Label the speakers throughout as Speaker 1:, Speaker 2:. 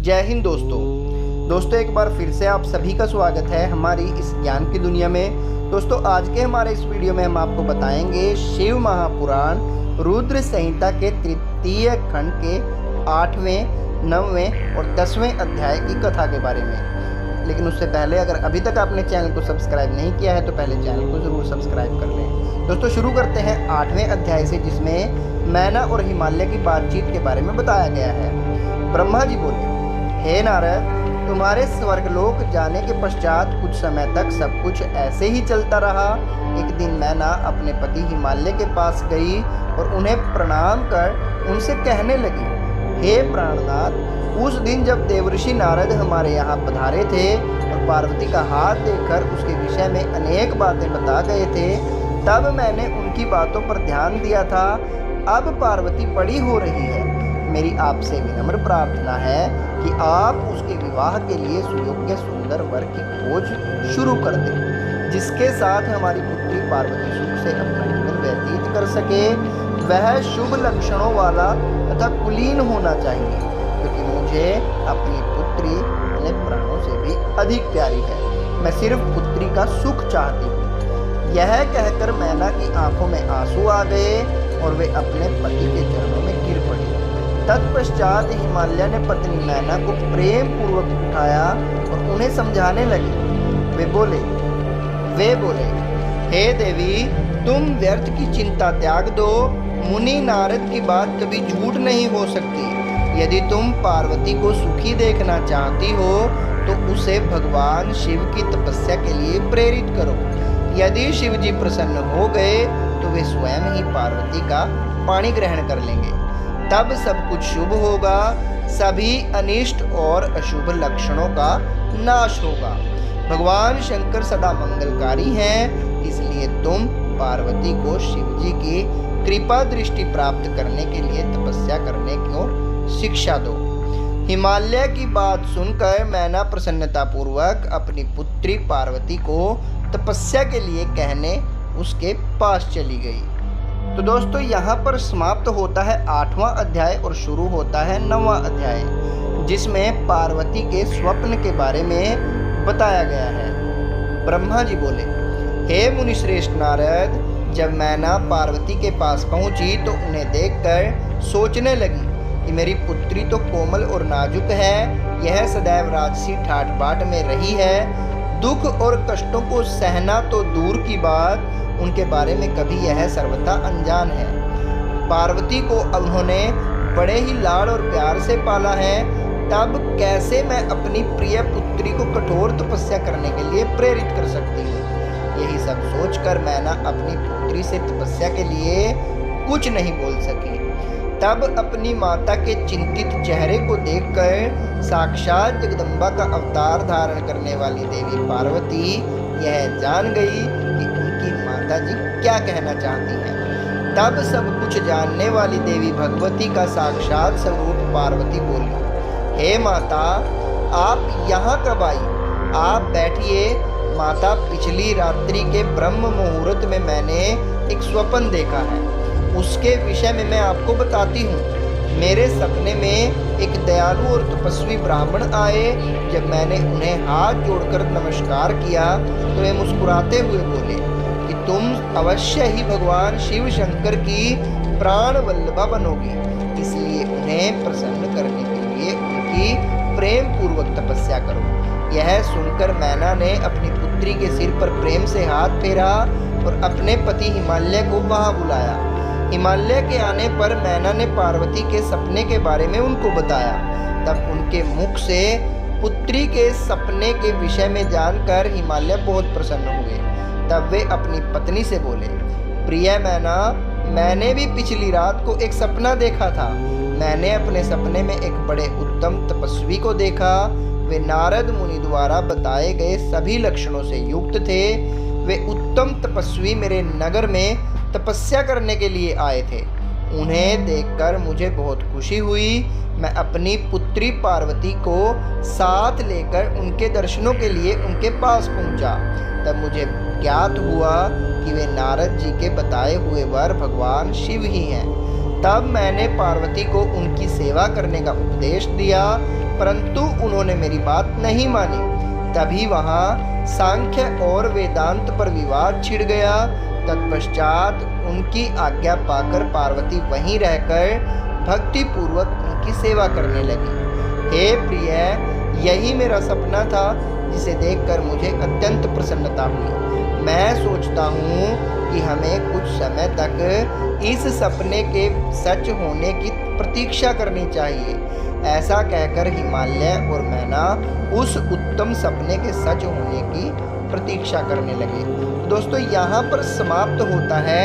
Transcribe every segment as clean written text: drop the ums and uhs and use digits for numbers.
Speaker 1: जय हिंद दोस्तों एक बार फिर से आप सभी का स्वागत है हमारी इस ज्ञान की दुनिया में। दोस्तों आज के हमारे इस वीडियो में हम आपको बताएंगे शिव महापुराण रुद्र संहिता के तृतीय खंड के 8वें, 9वें और 10वें अध्याय की कथा के बारे में। लेकिन उससे पहले अगर अभी तक आपने चैनल को सब्सक्राइब नहीं किया है तो पहले चैनल को ज़रूर सब्सक्राइब कर लें। दोस्तों शुरू करते हैं 8वें अध्याय से, जिसमें मैना और हिमालय की बातचीत के बारे में बताया गया है। ब्रह्मा जी बोले, हे नारद, तुम्हारे स्वर्गलोक जाने के पश्चात कुछ समय तक सब कुछ ऐसे ही चलता रहा। एक दिन मैना अपने पति हिमालय के पास गई और उन्हें प्रणाम कर उनसे कहने लगी, हे प्राणनाथ, उस दिन जब देवर्षि नारद हमारे यहाँ पधारे थे और पार्वती का हाथ देखकर उसके विषय में अनेक बातें बता गए थे, तब मैंने उनकी बातों पर ध्यान दिया था। अब पार्वती बड़ी हो रही है, मेरी आपसे विनम्र प्रार्थना है कि आप उसके विवाह के लिए सुयोग्य सुंदर वर की खोज शुरू कर दें, जिसके साथ हमारी पुत्री पार्वती सुख से अपना जीवन व्यतीत कर सके। वह शुभ लक्षणों वाला तथा कुलीन होना चाहिए, क्योंकि मुझे अपनी पुत्री अपने प्राणों से भी अधिक प्यारी है। मैं सिर्फ पुत्री का सुख चाहती हूँ। यह कहकर मैना की आंखों में आंसू आ गए और वे अपने पति के चरणों में गिर पड़ी। तत्पश्चात हिमालय ने पत्नी मैना को प्रेम पूर्वक उठाया और उन्हें समझाने लगे। वे बोले, हे देवी, तुम व्यर्थ की चिंता त्याग दो। मुनि नारद की बात कभी झूठ नहीं हो सकती। यदि तुम पार्वती को सुखी देखना चाहती हो तो उसे भगवान शिव की तपस्या के लिए प्रेरित करो। यदि शिव जी प्रसन्न हो गए तो वे स्वयं ही पार्वती का पाणी ग्रहण कर लेंगे। तब सब कुछ शुभ होगा, सभी अनिष्ट और अशुभ लक्षणों का नाश होगा। भगवान शंकर सदा मंगलकारी हैं, इसलिए तुम पार्वती को शिव जी की कृपा दृष्टि प्राप्त करने के लिए तपस्या करने को शिक्षा दो। हिमालय की बात सुनकर मैना प्रसन्नता पूर्वक अपनी पुत्री पार्वती को तपस्या के लिए कहने उसके पास चली गई। तो दोस्तों यहाँ पर समाप्त होता है 8वां अध्याय और शुरू होता है 9वां अध्याय, जिसमें पार्वती के स्वप्न के बारे में बताया गया है। ब्रह्मा जी बोले, हे मुनिश्रेष्ठ नारद, जब मैना पार्वती के पास पहुंची तो उन्हें देखकर सोचने लगी कि मेरी पुत्री तो कोमल और नाजुक है। यह सदैव राजसी ठाट बाट में रही है। दुख और कष्टों को सहना तो दूर की बात, उनके बारे में कभी यह सर्वथा अनजान है। पार्वती को उन्होंने बड़े ही लाड़ और प्यार से पाला है, तब कैसे मैं अपनी प्रिय पुत्री को कठोर तपस्या करने के लिए प्रेरित कर सकती हूँ। यही सब सोचकर मैना अपनी पुत्री से तपस्या के लिए कुछ नहीं बोल सकी। तब अपनी माता के चिंतित चेहरे को देखकर साक्षात जगदम्बा का अवतार धारण करने वाली देवी पार्वती यह जान गई कि उनकी माताजी क्या कहना चाहती हैं। तब सब कुछ जानने वाली देवी भगवती का साक्षात स्वरूप पार्वती बोली, हे माता, आप यहाँ कब आई? आप बैठिए। माता, पिछली रात्रि के ब्रह्म मुहूर्त में मैंने एक स्वप्न देखा है, उसके विषय में मैं आपको बताती हूँ। मेरे सपने में एक दयालु और तपस्वी ब्राह्मण आए। जब मैंने उन्हें हाथ जोड़कर नमस्कार किया तो वे मुस्कुराते हुए बोले कि तुम अवश्य ही भगवान शिव शंकर की प्राण वल्लभा बनोगी, इसलिए उन्हें प्रसन्न करने के लिए उनकी प्रेम पूर्वक तपस्या करो। यह सुनकर मैना ने अपनी पुत्री के सिर पर प्रेम से हाथ फेरा और अपने पति हिमालय को वहां बुलाया। हिमालय के आने पर मैना ने पार्वती के सपने के बारे में उनको बताया। तब उनके मुख से पुत्री के सपने के विषय में जानकर हिमालय बहुत प्रसन्न हुए। तब वे अपनी पत्नी से बोले, प्रिय मैना, मैंने भी पिछली रात को एक सपना देखा था। मैंने अपने सपने में एक बड़े उत्तम तपस्वी को देखा। वे नारद मुनि द्वारा बताए गए सभी लक्षणों से युक्त थे। वे उत्तम तपस्वी मेरे नगर में तपस्या करने के लिए आए थे। उन्हें देखकर मुझे बहुत खुशी हुई। मैं अपनी पुत्री पार्वती को साथ लेकर उनके दर्शनों के लिए उनके पास पहुंचा। तब मुझे ज्ञात हुआ कि वे नारद जी के बताए हुए वर भगवान शिव ही हैं। तब मैंने पार्वती को उनकी सेवा करने का उपदेश दिया, परंतु उन्होंने मेरी बात नहीं मानी। तभी वहाँ सांख्य और वेदांत पर विवाद छिड़ गया। तत्पश्चात उनकी आज्ञा पाकर पार्वती वहीं रहकर भक्ति पूर्वक उनकी सेवा करने लगी। हे प्रिय, यही मेरा सपना था, जिसे देखकर मुझे अत्यंत प्रसन्नता हुई। मैं सोचता हूँ कि हमें कुछ समय तक इस सपने के सच होने की प्रतीक्षा करनी चाहिए। ऐसा कहकर हिमालय और मैना उस उत्तम सपने के सच होने की प्रतीक्षा करने लगे। दोस्तों, यहाँ पर समाप्त होता है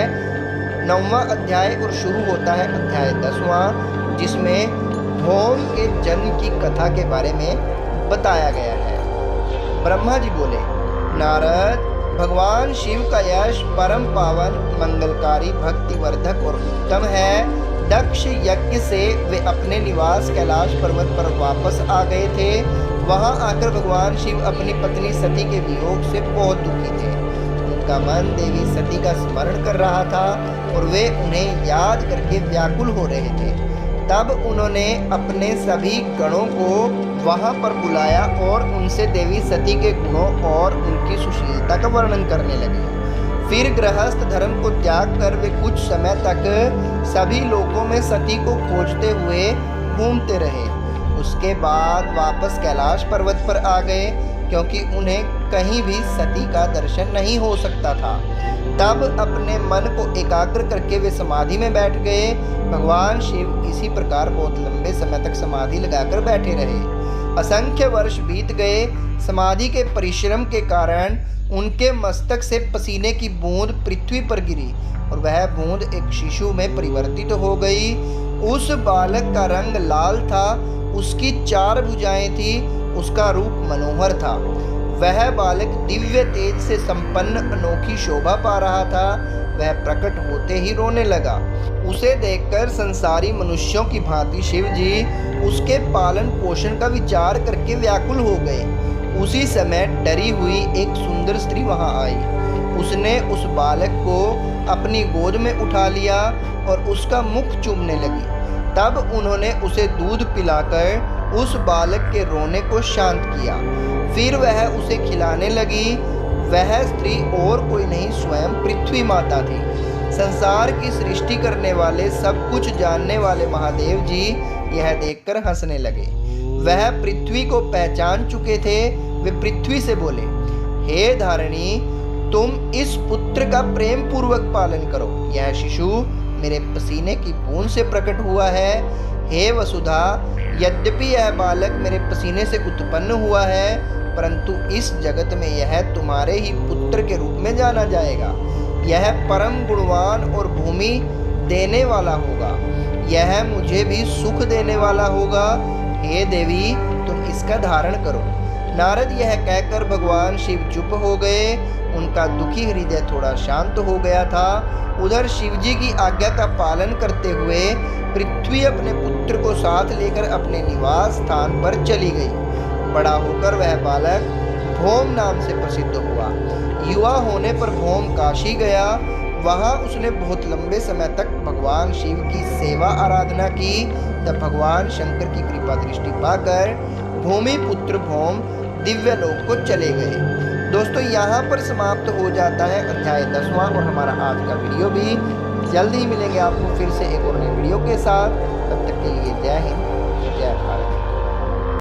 Speaker 1: 9वां अध्याय और शुरू होता है अध्याय 10वां, जिसमें धौम के जन्म की कथा के बारे में बताया गया है। ब्रह्मा जी बोले, नारद, भगवान शिव का यश परम पावन, मंगलकारी, भक्तिवर्धक और उत्तम है। दक्ष यज्ञ से वे अपने निवास कैलाश पर्वत पर वापस आ गए थे। वहां आकर भगवान शिव अपनी पत्नी सती के वियोग से बहुत दुखी थे। उनका मन देवी सती का स्मरण कर रहा था और वे उन्हें याद करके व्याकुल हो रहे थे। तब उन्होंने अपने सभी गणों को वहां पर बुलाया और उनसे देवी सती के गुणों और उनकी सुशीलता का वर्णन करने लगे। फिर गृहस्थ धर्म को त्याग कर वे कुछ समय तक सभी लोकों में सती को खोजते हुए घूमते रहे। उसके बाद वापस कैलाश पर्वत पर आ गए, क्योंकि उन्हें कहीं भी सती का दर्शन नहीं हो सकता था। तब अपने मन को एकाग्र करके वे समाधि में बैठ गए। भगवान शिव इसी प्रकार बहुत लंबे समय तक समाधि लगाकर बैठे रहे। असंख्य वर्ष बीत गए। समाधि के परिश्रम के कारण उनके मस्तक से पसीने की बूंद पृथ्वी पर गिरी और वह बूंद एक शिशु में परिवर्तित हो गई। उस बालक का रंग लाल था, उसकी 4 भुजाएं थी, उसका रूप मनोहर था। वह बालक दिव्य तेज से संपन्न अनोखी शोभा पा रहा था। वह प्रकट होते ही रोने लगा। उसे देखकर संसारी मनुष्यों की भांति शिव जी उसके पालन पोषण का विचार करके व्याकुल हो गए। उसी समय डरी हुई एक सुंदर स्त्री वहां आई। उसने उस बालक को अपनी गोद में उठा लिया और उसका मुख चूमने लगी। तब उन्होंने उसे दूध पिलाकर उस बालक के रोने को शांत किया। फिर वह उसे खिलाने लगी। वह स्त्री और कोई नहीं, स्वयं पृथ्वी माता थी। संसार की सृष्टि करने वाले, सब कुछ जानने वाले महादेव जी यह देखकर हंसने लगे। वह पृथ्वी को पहचान चुके थे। वे पृथ्वी से बोले, हे धारिणी, तुम इस पुत्र का प्रेम पूर्वक पालन करो। यह शिशु मेरे पसीने की बूंद से प्रकट हुआ है। हे वसुधा, यद्यपि यह बालक मेरे पसीने से उत्पन्न हुआ है, परंतु इस जगत में यह तुम्हारे ही पुत्र के रूप में जाना जाएगा। यह परम गुणवान और भूमि देने वाला होगा। यह मुझे भी सुख देने वाला होगा। हे देवी, तुम इसका धारण करो। नारद यह कहकर भगवान शिव चुप हो गए। उनका दुखी हृदय थोड़ा शांत हो गया था। उधर शिवजी की आज्ञा का पालन करते हुए पृथ्वी अपने पुत्र को साथ लेकर अपने निवास स्थान पर चली गई। बड़ा होकर वह बालक भौम नाम से प्रसिद्ध हुआ। युवा होने पर भौम काशी गया। वहाँ उसने बहुत लंबे समय तक भगवान शिव की सेवा आराधना की। तब भगवान शंकर की कृपा दृष्टि पाकर भूमि पुत्र भौम दिव्य लोक को चले गए। दोस्तों, यहाँ पर समाप्त हो जाता है अध्याय 10वां और हमारा आज का वीडियो भी। जल्द ही मिलेंगे आपको फिर से एक और नई वीडियो के साथ। तब तक के लिए जय हिंद।